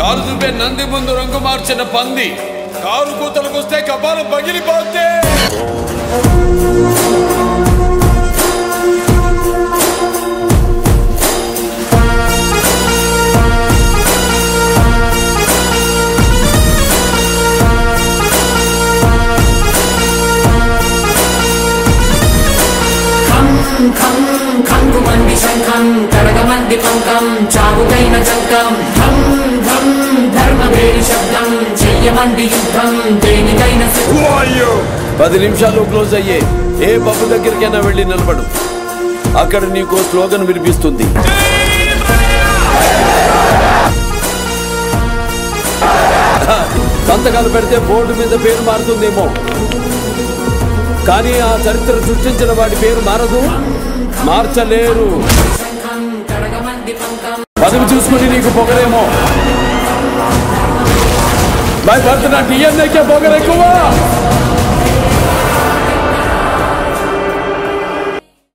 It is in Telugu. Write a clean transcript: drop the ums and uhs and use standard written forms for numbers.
కారు చూపే నంది ముందు రంగు మార్చిన పంది, కారు కూతలకొస్తే కపాలం పగిలిపోతే. ఖంగుమంది శంఖం కడగమంది పంకం చావుకైన చంకం ధం ధం ధర్మవేడి శబ్దం చెయ్యమంది యుద్ధం దేనికైన 10 నిమిషాలు క్లోజ్ అయ్యే ఏ పబ్బు దగ్గరికైనా వెళ్ళి నిలబడు. అక్కడ నీకు స్లోగన్ వినిపిస్తుంది. సంతకాలు పెడితే బోర్డు మీద పేరు మారుతుందేమో, కానీ ఆ చరిత్ర సృష్టించిన వాడి పేరు మారదు, మార్చలేరు. పదవి చూసుకుని నీకు పొగరేమో, భయపడుతున్న డిఎన్ఏకే పొగరెక్కువ.